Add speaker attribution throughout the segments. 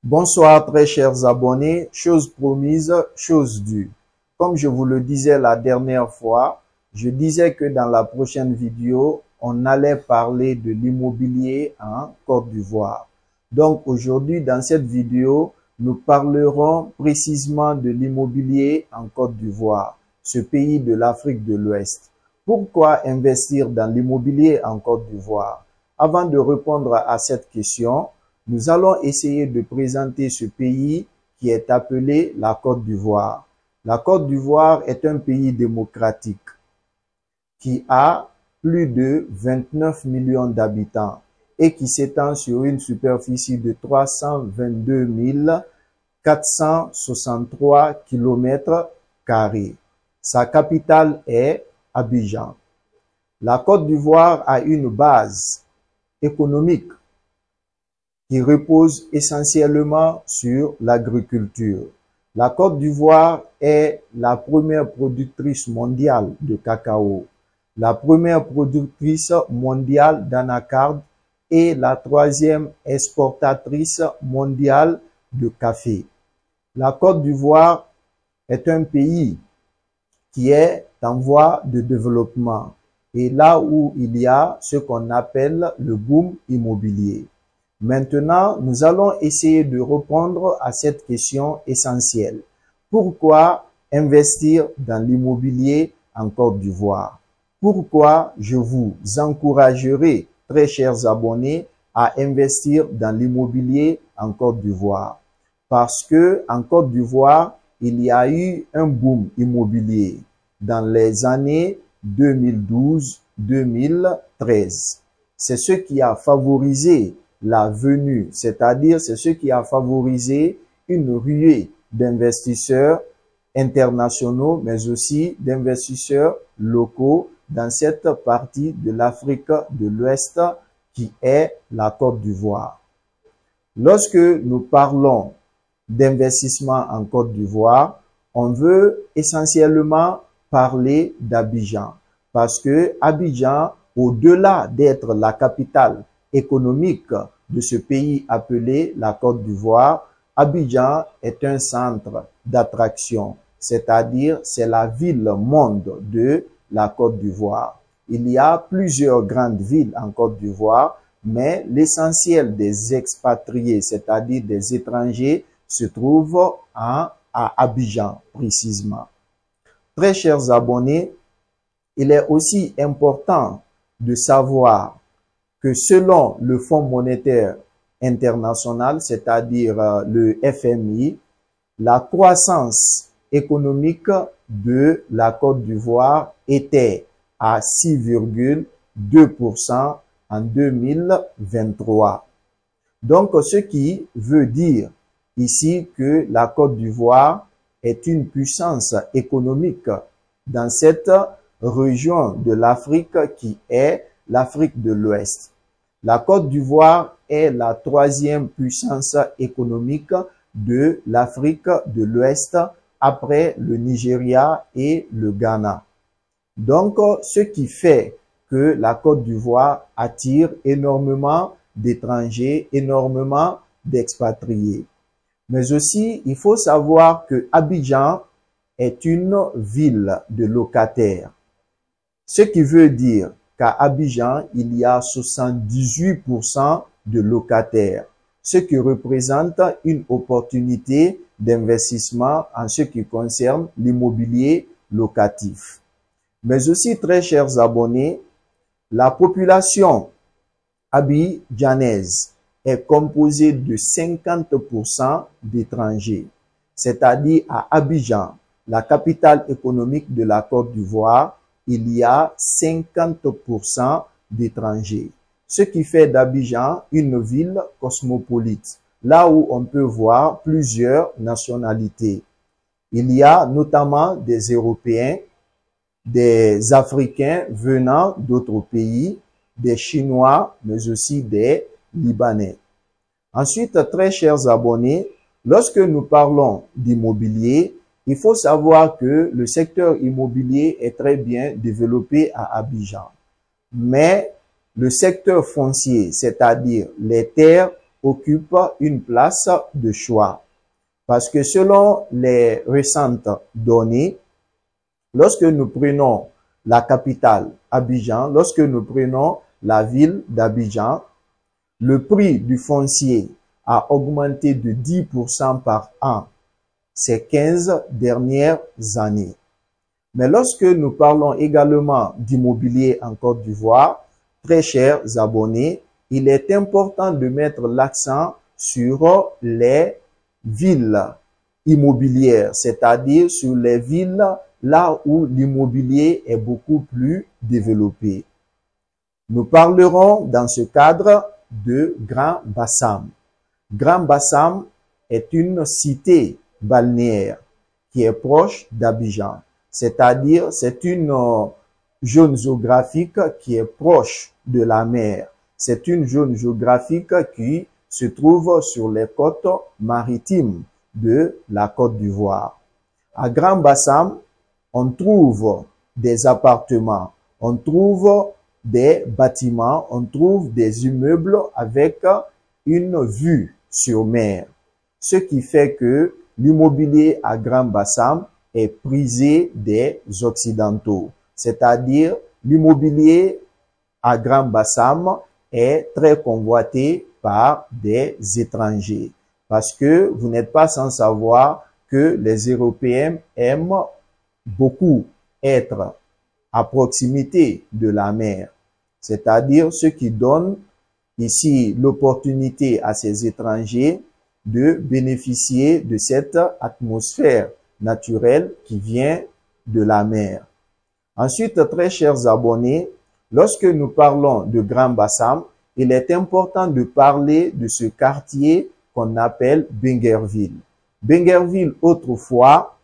Speaker 1: Bonsoir très chers abonnés, chose promise, chose due. Comme je vous le disais la dernière fois, je disais que dans la prochaine vidéo, on allait parler de l'immobilier en Côte d'Ivoire. Donc aujourd'hui, dans cette vidéo, nous parlerons précisément de l'immobilier en Côte d'Ivoire, ce pays de l'Afrique de l'Ouest. Pourquoi investir dans l'immobilier en Côte d'Ivoire? Avant de répondre à cette question, nous allons essayer de présenter ce pays qui est appelé la Côte d'Ivoire. La Côte d'Ivoire est un pays démocratique qui a plus de 29 millions d'habitants et qui s'étend sur une superficie de 322 463 km². Sa capitale est Abidjan. La Côte d'Ivoire a une base économique qui repose essentiellement sur l'agriculture. La Côte d'Ivoire est la première productrice mondiale de cacao, la première productrice mondiale d'anacarde et la troisième exportatrice mondiale de café. La Côte d'Ivoire est un pays qui est en voie de développement et là où il y a ce qu'on appelle le boom immobilier. Maintenant, nous allons essayer de répondre à cette question essentielle. Pourquoi investir dans l'immobilier en Côte d'Ivoire? Pourquoi je vous encouragerai, très chers abonnés, à investir dans l'immobilier en Côte d'Ivoire? Parce que en Côte d'Ivoire, il y a eu un boom immobilier dans les années 2012-2013. C'est ce qui a favorisé la venue, c'est-à-dire c'est ce qui a favorisé une ruée d'investisseurs internationaux, mais aussi d'investisseurs locaux dans cette partie de l'Afrique de l'Ouest qui est la Côte d'Ivoire. Lorsque nous parlons d'investissement en Côte d'Ivoire, on veut essentiellement parler d'Abidjan parce que Abidjan, au-delà d'être la capitale économique de ce pays appelé la Côte d'Ivoire, Abidjan est un centre d'attraction, c'est-à-dire c'est la ville-monde de la Côte d'Ivoire. Il y a plusieurs grandes villes en Côte d'Ivoire, mais l'essentiel des expatriés, c'est-à-dire des étrangers, se trouve à Abidjan précisément. Très chers abonnés, il est aussi important de savoir que selon le Fonds monétaire international, c'est-à-dire le FMI, la croissance économique de la Côte d'Ivoire était à 6,2% en 2023. Donc, ce qui veut dire ici que la Côte d'Ivoire est une puissance économique dans cette région de l'Afrique qui est l'Afrique de l'Ouest. La Côte d'Ivoire est la troisième puissance économique de l'Afrique de l'Ouest après le Nigeria et le Ghana. Donc, ce qui fait que la Côte d'Ivoire attire énormément d'étrangers, énormément d'expatriés. Mais aussi, il faut savoir que Abidjan est une ville de locataires. Ce qui veut dire qu'à Abidjan, il y a 78% de locataires, ce qui représente une opportunité d'investissement en ce qui concerne l'immobilier locatif. Mais aussi, très chers abonnés, la population abidjanaise est composée de 50% d'étrangers, c'est-à-dire à Abidjan, la capitale économique de la Côte d'Ivoire, il y a 50% d'étrangers, ce qui fait d'Abidjan une ville cosmopolite, là où on peut voir plusieurs nationalités. Il y a notamment des Européens, des Africains venant d'autres pays, des Chinois, mais aussi des Libanais. Ensuite, très chers abonnés, lorsque nous parlons d'immobilier, il faut savoir que le secteur immobilier est très bien développé à Abidjan. Mais le secteur foncier, c'est-à-dire les terres occupe une place de choix. Parce que selon les récentes données, lorsque nous prenons la capitale, Abidjan, lorsque nous prenons la ville d'Abidjan, le prix du foncier a augmenté de 10% par an ces 15 dernières années. Mais lorsque nous parlons également d'immobilier en Côte d'Ivoire, très chers abonnés, il est important de mettre l'accent sur les villes immobilières, c'est-à-dire sur les villes là où l'immobilier est beaucoup plus développé. Nous parlerons dans ce cadre de Grand Bassam. Grand Bassam est une cité balnéaire qui est proche d'Abidjan, c'est-à-dire c'est une zone géographique qui est proche de la mer. C'est une zone géographique qui se trouve sur les côtes maritimes de la Côte d'Ivoire. À Grand Bassam, on trouve des appartements, on trouve des bâtiments, on trouve des immeubles avec une vue sur mer. Ce qui fait que l'immobilier à Grand Bassam est prisé des Occidentaux. C'est-à-dire, l'immobilier à Grand Bassam est très convoité par des étrangers. Parce que vous n'êtes pas sans savoir que les Européens aiment beaucoup être à proximité de la mer. C'est-à-dire ce qui donne ici l'opportunité à ces étrangers de bénéficier de cette atmosphère naturelle qui vient de la mer. Ensuite, très chers abonnés, lorsque nous parlons de Grand Bassam, il est important de parler de ce quartier qu'on appelle Benguerville. Benguerville, autrefois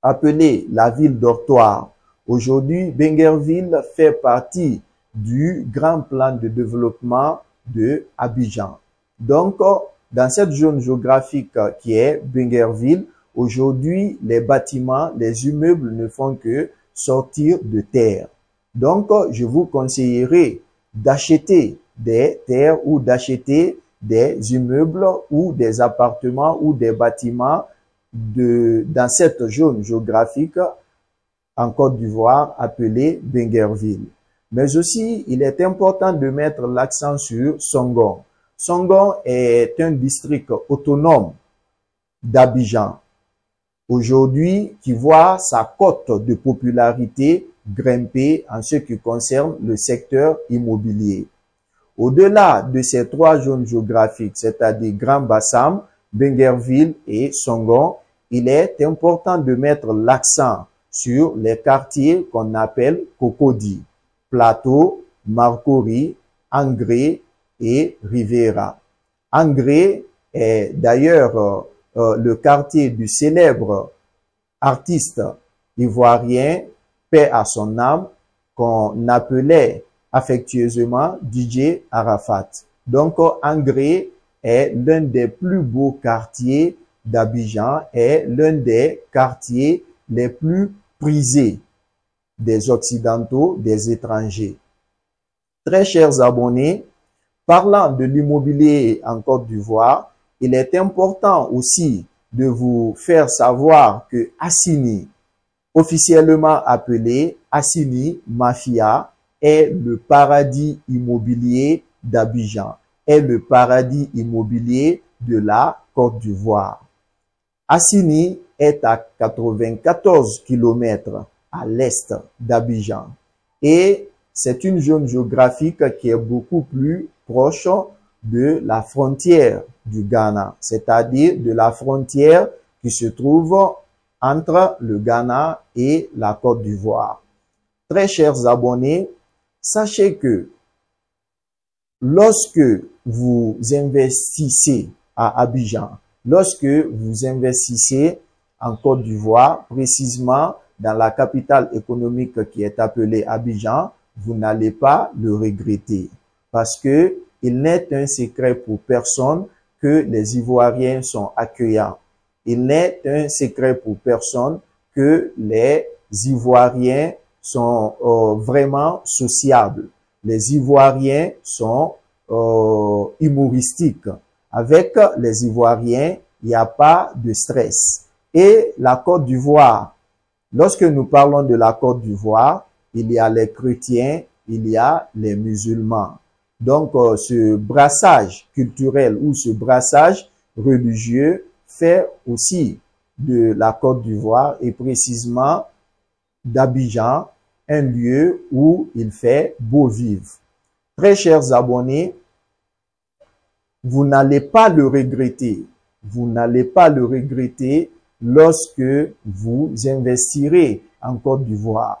Speaker 1: appelée la ville dortoir. Aujourd'hui, Benguerville fait partie du grand plan de développement de Abidjan. Donc, dans cette zone géographique qui est Benguerville, aujourd'hui, les bâtiments, les immeubles ne font que sortir de terre. Donc, je vous conseillerais d'acheter des terres ou d'acheter des immeubles ou des appartements ou des bâtiments dans cette zone géographique en Côte d'Ivoire appelée Benguerville. Mais aussi, il est important de mettre l'accent sur Songon. Songon est un district autonome d'Abidjan, aujourd'hui qui voit sa cote de popularité grimper en ce qui concerne le secteur immobilier. Au-delà de ces trois zones géographiques, c'est-à-dire Grand Bassam, Benguerville et Songon, il est important de mettre l'accent sur les quartiers qu'on appelle Cocody, Plateau, Marcory, Angré et Rivera. Angré est d'ailleurs le quartier du célèbre artiste ivoirien, paix à son âme, qu'on appelait affectueusement DJ Arafat. Donc, Angré est l'un des plus beaux quartiers d'Abidjan, est l'un des quartiers les plus prisés des Occidentaux, des étrangers. Très chers abonnés, parlant de l'immobilier en Côte d'Ivoire, il est important aussi de vous faire savoir que Assini, officiellement appelé Assini Mafia, est le paradis immobilier d'Abidjan, est le paradis immobilier de la Côte d'Ivoire. Assini est à 94 km à l'est d'Abidjan et c'est une zone géographique qui est beaucoup plus proche de la frontière du Ghana, c'est-à-dire de la frontière qui se trouve entre le Ghana et la Côte d'Ivoire. Très chers abonnés, sachez que lorsque vous investissez à Abidjan, lorsque vous investissez en Côte d'Ivoire, précisément dans la capitale économique qui est appelée Abidjan, vous n'allez pas le regretter parce que il n'est un secret pour personne que les Ivoiriens sont accueillants. Il n'est un secret pour personne que les Ivoiriens sont vraiment sociables. Les Ivoiriens sont humoristique. Avec les Ivoiriens, il n'y a pas de stress. Et la Côte d'Ivoire, lorsque nous parlons de la Côte d'Ivoire, il y a les chrétiens, il y a les musulmans. Donc, ce brassage culturel ou ce brassage religieux fait aussi de la Côte d'Ivoire et précisément d'Abidjan un lieu où il fait beau vivre. Très chers abonnés, vous n'allez pas le regretter. Vous n'allez pas le regretter lorsque vous investirez en Côte d'Ivoire.